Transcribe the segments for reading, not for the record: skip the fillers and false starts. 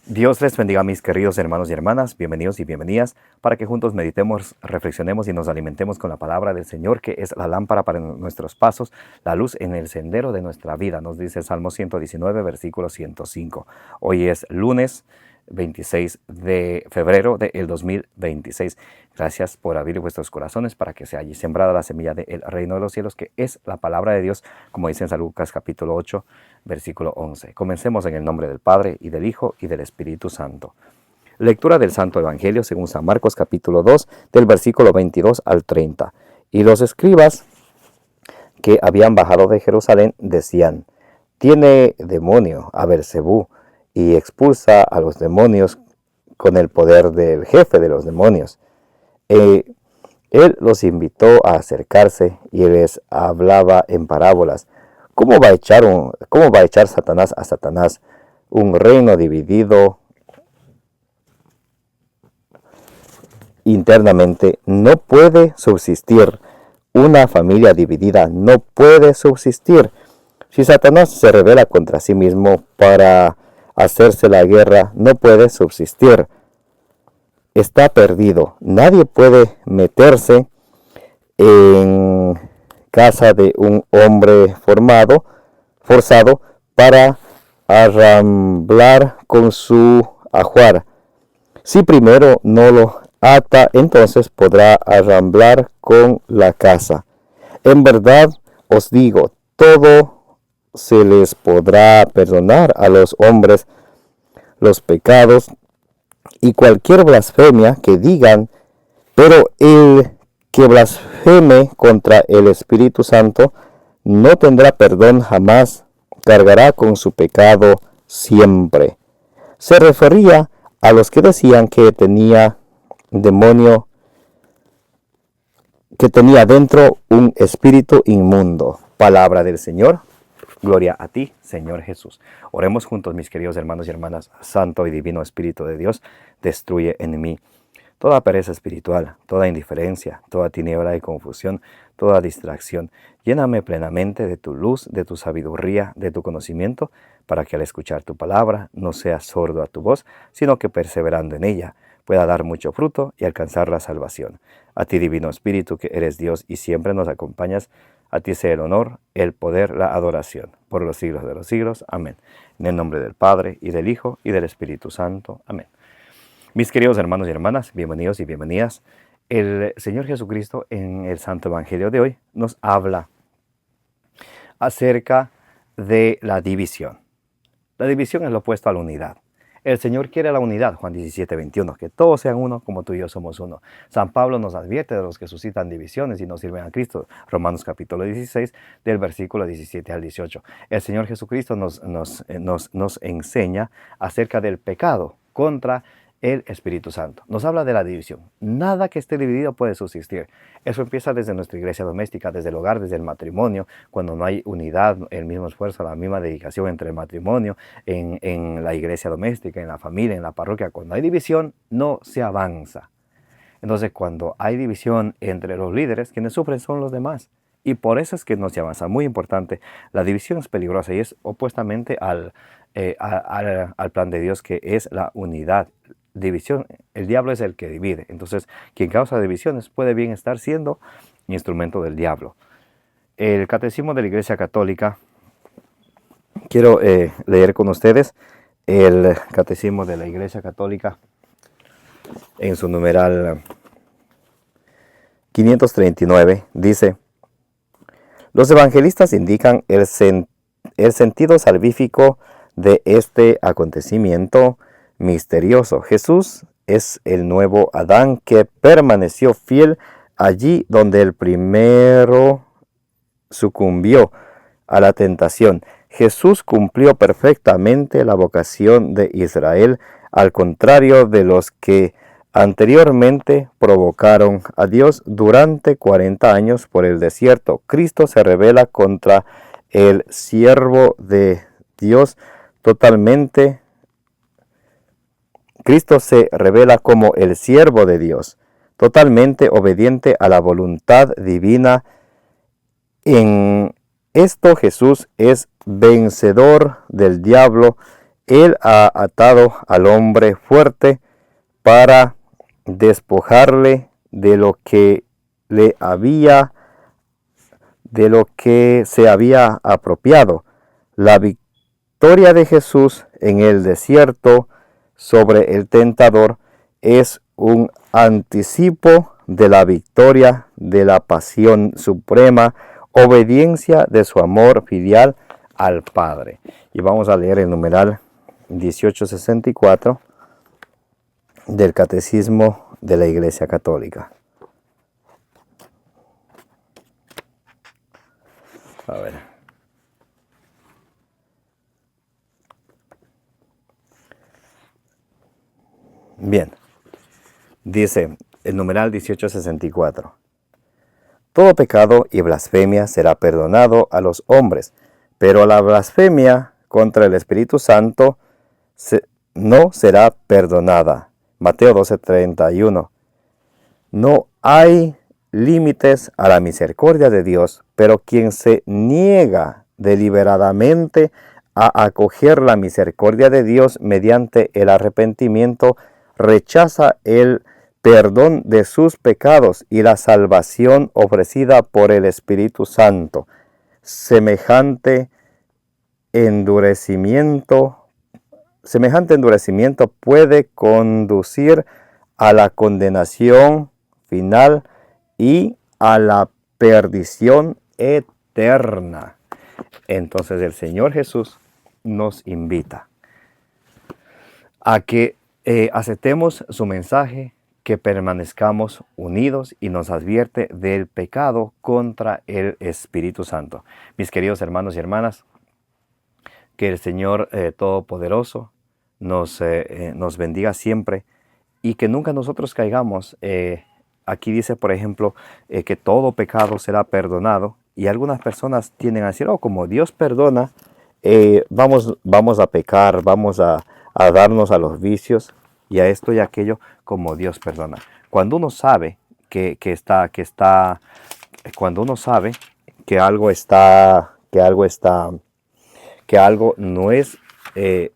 Dios les bendiga, mis queridos hermanos y hermanas, bienvenidos y bienvenidas, para que juntos meditemos, reflexionemos y nos alimentemos con la palabra del Señor, que es la lámpara para nuestros pasos, la luz en el sendero de nuestra vida, nos dice el Salmo 119, versículo 105. Hoy es lunes 26 de febrero del 2026. Gracias por abrir vuestros corazones para que se haya sembrada la semilla del reino de los cielos, que es la palabra de Dios, como dice en San Lucas capítulo 8, versículo 11. Comencemos en el nombre del Padre, y del Hijo, y del Espíritu Santo. Lectura del Santo Evangelio según San Marcos capítulo 2, del versículo 22 al 30. Y los escribas que habían bajado de Jerusalén decían: tiene demonio a Beelzebú, y expulsa a los demonios con el poder del jefe de los demonios. Él los invitó a acercarse y les hablaba en parábolas. ¿Cómo va a echar Satanás a Satanás? Un reino dividido internamente no puede subsistir. Una familia dividida no puede subsistir. Si Satanás se rebela contra sí mismo para hacerse la guerra, no puede subsistir. Está perdido. Nadie puede meterse en casa de un hombre forzado para arramblar con su ajuar. Si primero no lo ata, entonces podrá arramblar con la casa. En verdad os digo, todo se les podrá perdonar a los hombres los pecados y cualquier blasfemia que digan, pero el que blasfeme contra el Espíritu Santo no tendrá perdón jamás, cargará con su pecado siempre. Se refería a los que decían que tenía demonio, que tenía dentro un espíritu inmundo. Palabra del Señor. Gloria a ti, Señor Jesús. Oremos juntos, mis queridos hermanos y hermanas. Santo y divino Espíritu de Dios, destruye en mí toda pereza espiritual, toda indiferencia, toda tiniebla y confusión, toda distracción. Lléname plenamente de tu luz, de tu sabiduría, de tu conocimiento, para que al escuchar tu palabra no sea sordo a tu voz, sino que perseverando en ella pueda dar mucho fruto y alcanzar la salvación. A ti, divino Espíritu, que eres Dios y siempre nos acompañas, a ti sea el honor, el poder, la adoración, por los siglos de los siglos. Amén. En el nombre del Padre, y del Hijo, y del Espíritu Santo. Amén. Mis queridos hermanos y hermanas, bienvenidos y bienvenidas. El Señor Jesucristo en el Santo Evangelio de hoy nos habla acerca de la división. La división es lo opuesto a la unidad. El Señor quiere la unidad, Juan 17, 21, que todos sean uno como tú y yo somos uno. San Pablo nos advierte de los que suscitan divisiones y no sirven a Cristo, Romanos capítulo 16, del versículo 17 al 18. El Señor Jesucristo nos enseña acerca del pecado contra el Espíritu Santo. Nos habla de la división. Nada que esté dividido puede subsistir. Eso empieza desde nuestra iglesia doméstica, desde el hogar, desde el matrimonio, cuando no hay unidad, el mismo esfuerzo, la misma dedicación entre el matrimonio, en la iglesia doméstica, en la familia, en la parroquia. Cuando hay división, no se avanza. Entonces, cuando hay división entre los líderes, quienes sufren son los demás. Y por eso es que no se avanza. Muy importante, la división es peligrosa y es opuestamente al plan de Dios, que es la unidad. División, el diablo es el que divide. Entonces, quien causa divisiones puede bien estar siendo instrumento del diablo. El Catecismo de la Iglesia Católica, quiero leer con ustedes el Catecismo de la Iglesia Católica en su numeral 539, dice: los evangelistas indican el sentido salvífico de este acontecimiento misterioso. Jesús es el nuevo Adán que permaneció fiel allí donde el primero sucumbió a la tentación. Jesús cumplió perfectamente la vocación de Israel, al contrario de los que anteriormente provocaron a Dios durante 40 años por el desierto. Cristo se revela contra el siervo de Dios totalmente. Cristo se revela como el siervo de Dios, totalmente obediente a la voluntad divina. En esto Jesús es vencedor del diablo Él ha atado al hombre fuerte para despojarle de lo que le había, de lo que se había apropiado. La victoria de Jesús en el desierto sobre el tentador es un anticipo de la victoria de la pasión suprema, obediencia de su amor filial al Padre. Y vamos a leer el numeral 1864 del Catecismo de la Iglesia Católica. A ver. Bien. Dice el numeral 1864. Todo pecado y blasfemia será perdonado a los hombres, pero la blasfemia contra el Espíritu Santo no será perdonada. Mateo 12:31. No hay límites a la misericordia de Dios, pero quien se niega deliberadamente a acoger la misericordia de Dios mediante el arrepentimiento, rechaza el perdón de sus pecados y la salvación ofrecida por el Espíritu Santo. Semejante endurecimiento puede conducir a la condenación final y a la perdición eterna. Entonces el Señor Jesús nos invita a que aceptemos su mensaje, que permanezcamos unidos, y nos advierte del pecado contra el Espíritu Santo. Mis queridos hermanos y hermanas, que el Señor Todopoderoso nos bendiga siempre y que nunca nosotros caigamos. Aquí dice, por ejemplo, que todo pecado será perdonado, y algunas personas tienden a decir, como Dios perdona, vamos a pecar, vamos a darnos a los vicios y a esto y aquello, como Dios perdona. Cuando uno sabe cuando uno sabe que algo no es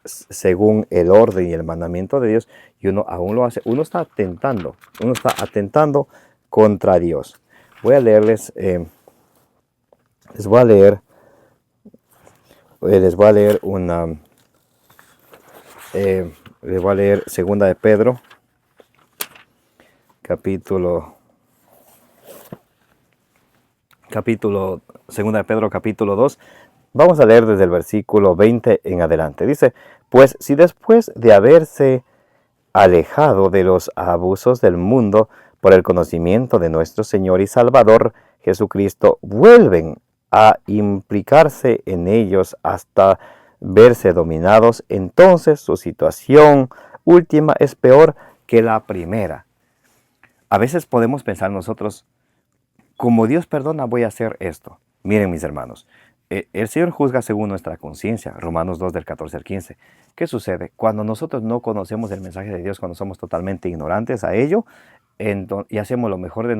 según el orden y el mandamiento de Dios, y uno aún lo hace, uno está atentando contra Dios. Voy a leerles, les voy a leer segunda de Pedro, segunda de Pedro, capítulo 2. Vamos a leer desde el versículo 20 en adelante. Dice, pues si después de haberse alejado de los abusos del mundo por el conocimiento de nuestro Señor y Salvador Jesucristo, vuelven a implicarse en ellos hasta verse dominados, entonces su situación última es peor que la primera. A veces podemos pensar nosotros, como Dios perdona, voy a hacer esto. Miren, mis hermanos, el Señor juzga según nuestra conciencia, Romanos 2 del 14 al 15. ¿Qué sucede? Cuando nosotros no conocemos el mensaje de Dios, cuando somos totalmente ignorantes a ello, y hacemos lo mejor de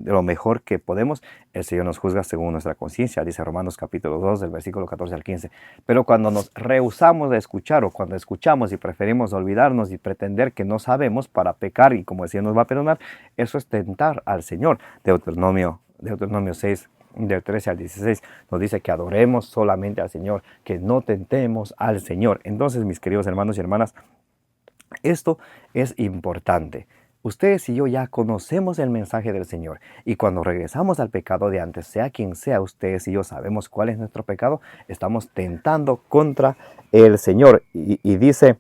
lo mejor que podemos, el Señor nos juzga según nuestra conciencia, dice Romanos capítulo 2 del versículo 14 al 15. Pero cuando nos rehusamos de escuchar, o cuando escuchamos y preferimos olvidarnos y pretender que no sabemos para pecar, y como decía, nos va a perdonar, eso es tentar al Señor. Deuteronomio 6 del 13 al 16 nos dice que adoremos solamente al Señor, que no tentemos al Señor. Entonces, mis queridos hermanos y hermanas, esto es importante. Ustedes y yo ya conocemos el mensaje del Señor, y cuando regresamos al pecado de antes, sea quien sea, ustedes y yo sabemos cuál es nuestro pecado, estamos tentando contra el Señor. Y dice,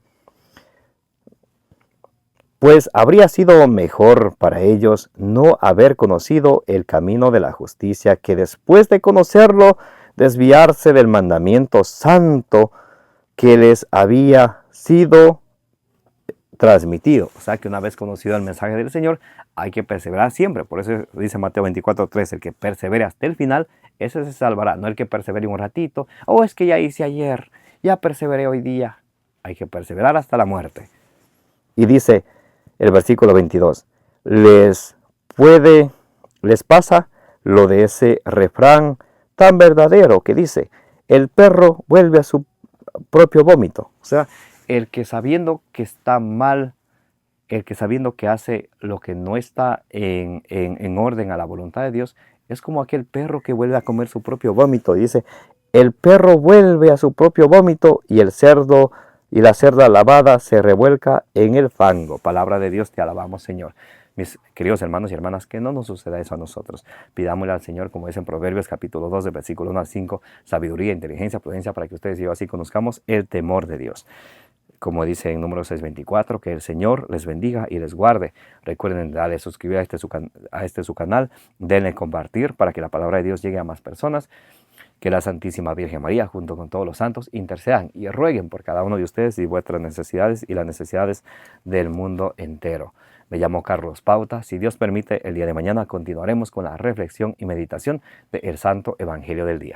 pues habría sido mejor para ellos no haber conocido el camino de la justicia, que después de conocerlo, desviarse del mandamiento santo que les había sido transmitido. O sea que una vez conocido el mensaje del Señor, hay que perseverar siempre. Por eso dice Mateo 24:3, el que persevere hasta el final, ese se salvará. No el que persevere un ratito, es que ya hice ayer, ya perseveré hoy día. Hay que perseverar hasta la muerte. Y dice el versículo 22, les pasa lo de ese refrán tan verdadero que dice, el perro vuelve propio vómito. O sea, el que sabiendo que está mal, el que sabiendo que hace lo que no está en orden a la voluntad de Dios, es como aquel perro que vuelve a comer su propio vómito. Dice, el perro vuelve a su propio vómito y el cerdo y la cerda lavada se revuelca en el fango. Palabra de Dios, te alabamos, Señor. Mis queridos hermanos y hermanas, que no nos suceda eso a nosotros. Pidámosle al Señor, como dice en Proverbios capítulo 2, del versículo 1 al 5, sabiduría, inteligencia, prudencia, para que ustedes y yo así conozcamos el temor de Dios. Como dice en Números 6:24, que el Señor les bendiga y les guarde. Recuerden darle suscribir a este su canal, denle compartir para que la palabra de Dios llegue a más personas. Que la Santísima Virgen María, junto con todos los santos, intercedan y rueguen por cada uno de ustedes y vuestras necesidades y las necesidades del mundo entero. Me llamo Carlos Pauta. Si Dios permite, el día de mañana continuaremos con la reflexión y meditación del Santo Evangelio del día.